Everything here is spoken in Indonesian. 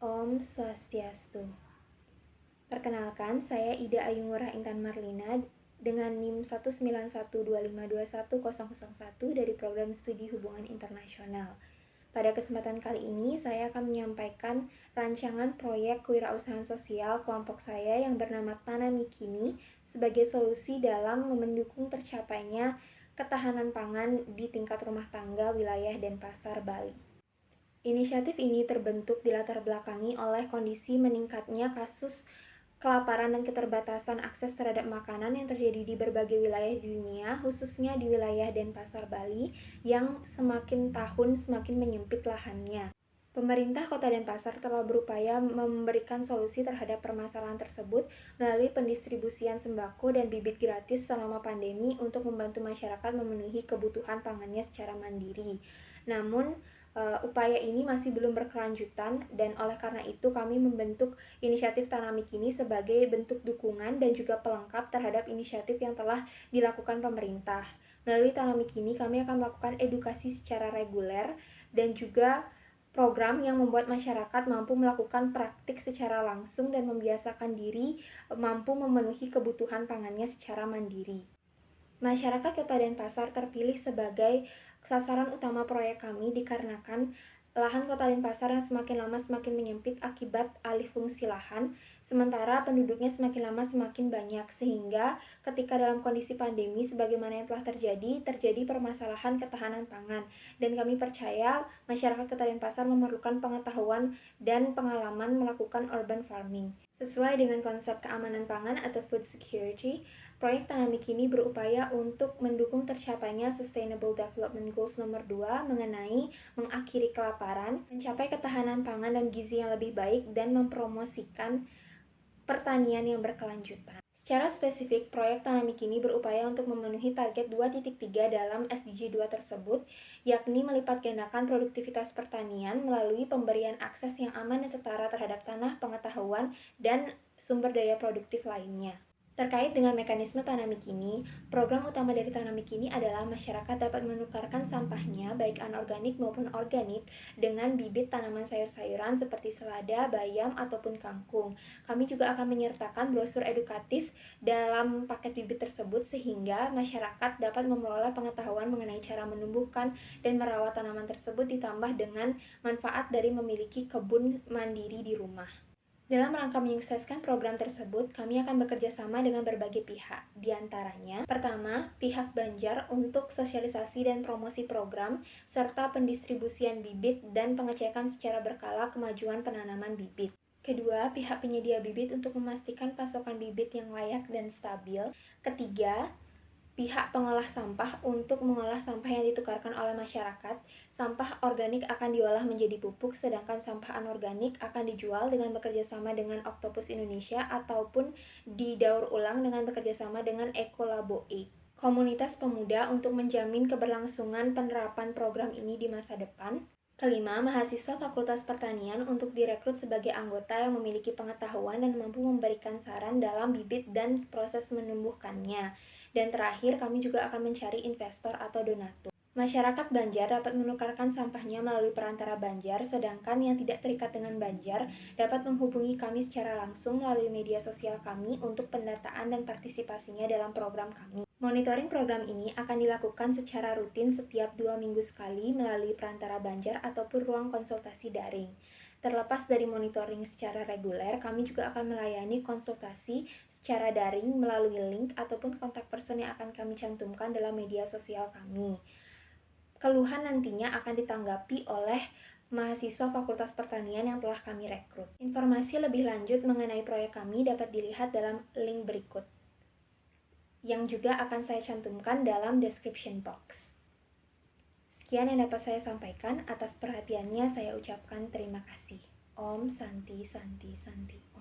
Om Swastiastu. Perkenalkan, saya Ida Ayu Ngurah Intan Marlina dengan NIM 19125211001 dari Program Studi Hubungan Internasional. Pada kesempatan kali ini, saya akan menyampaikan rancangan proyek kewirausahaan sosial kelompok saya yang bernama Tanami Kini sebagai solusi dalam mendukung tercapainya ketahanan pangan di tingkat rumah tangga, wilayah, dan pasar Bali. Inisiatif ini terbentuk dilatar belakangi oleh kondisi meningkatnya kasus kelaparan dan keterbatasan akses terhadap makanan yang terjadi di berbagai wilayah di dunia, khususnya di wilayah Denpasar, Bali, yang semakin tahun semakin menyempit lahannya. Pemerintah Kota Denpasar telah berupaya memberikan solusi terhadap permasalahan tersebut melalui pendistribusian sembako dan bibit gratis selama pandemi untuk membantu masyarakat memenuhi kebutuhan pangannya secara mandiri. Namun, upaya ini masih belum berkelanjutan dan oleh karena itu kami membentuk inisiatif Tanami Kini sebagai bentuk dukungan dan juga pelengkap terhadap inisiatif yang telah dilakukan pemerintah. Melalui Tanami Kini kami akan melakukan edukasi secara reguler dan juga program yang membuat masyarakat mampu melakukan praktik secara langsung dan membiasakan diri mampu memenuhi kebutuhan pangannya secara mandiri. Masyarakat Kota Denpasar terpilih sebagai sasaran utama proyek kami dikarenakan lahan Kota Denpasar yang semakin lama semakin menyempit akibat alih fungsi lahan, sementara penduduknya semakin lama semakin banyak, sehingga ketika dalam kondisi pandemi sebagaimana yang telah terjadi permasalahan ketahanan pangan. Dan kami percaya masyarakat Kota Denpasar memerlukan pengetahuan dan pengalaman melakukan urban farming. Sesuai dengan konsep keamanan pangan atau food security, proyek Tanami Kini berupaya untuk mendukung tercapainya Sustainable Development Goals nomor 2 mengenai mengakhiri kelaparan, mencapai ketahanan pangan dan gizi yang lebih baik, dan mempromosikan pertanian yang berkelanjutan. Secara spesifik, proyek Tanami Kini berupaya untuk memenuhi target 2.3 dalam SDG 2 tersebut, yakni melipat gandakan produktivitas pertanian melalui pemberian akses yang aman dan setara terhadap tanah, pengetahuan, dan sumber daya produktif lainnya. Terkait dengan mekanisme Tanami Kini, program utama dari Tanami Kini adalah masyarakat dapat menukarkan sampahnya, baik anorganik maupun organik, dengan bibit tanaman sayur-sayuran seperti selada, bayam, ataupun kangkung. Kami juga akan menyertakan brosur edukatif dalam paket bibit tersebut sehingga masyarakat dapat memperoleh pengetahuan mengenai cara menumbuhkan dan merawat tanaman tersebut ditambah dengan manfaat dari memiliki kebun mandiri di rumah. Dalam rangka menyukseskan program tersebut, kami akan bekerja sama dengan berbagai pihak. Di antaranya, pertama, pihak Banjar untuk sosialisasi dan promosi program, serta pendistribusian bibit dan pengecekan secara berkala kemajuan penanaman bibit. Kedua, pihak penyedia bibit untuk memastikan pasokan bibit yang layak dan stabil. Ketiga, pihak pengolah sampah untuk mengolah sampah yang ditukarkan oleh masyarakat. Sampah organik akan diolah menjadi pupuk, sedangkan sampah anorganik akan dijual dengan bekerjasama dengan Octopus Indonesia ataupun didaur ulang dengan bekerjasama dengan Ekolabo E. Komunitas pemuda untuk menjamin keberlangsungan penerapan program ini di masa depan. Kelima, mahasiswa Fakultas Pertanian untuk direkrut sebagai anggota yang memiliki pengetahuan dan mampu memberikan saran dalam bibit dan proses menumbuhkannya. Dan terakhir, kami juga akan mencari investor atau donatur. Masyarakat Banjar dapat menukarkan sampahnya melalui perantara Banjar, sedangkan yang tidak terikat dengan Banjar dapat menghubungi kami secara langsung melalui media sosial kami untuk pendataan dan partisipasinya dalam program kami. Monitoring program ini akan dilakukan secara rutin setiap 2 minggu sekali melalui perantara Banjar ataupun ruang konsultasi daring. Terlepas dari monitoring secara reguler, kami juga akan melayani konsultasi secara daring melalui link ataupun kontak person yang akan kami cantumkan dalam media sosial kami. Keluhan nantinya akan ditanggapi oleh mahasiswa Fakultas Pertanian yang telah kami rekrut. Informasi lebih lanjut mengenai proyek kami dapat dilihat dalam link berikut, yang juga akan saya cantumkan dalam description box. Sekian yang dapat saya sampaikan. Atas perhatiannya saya ucapkan terima kasih. Om Santi Santi Santi.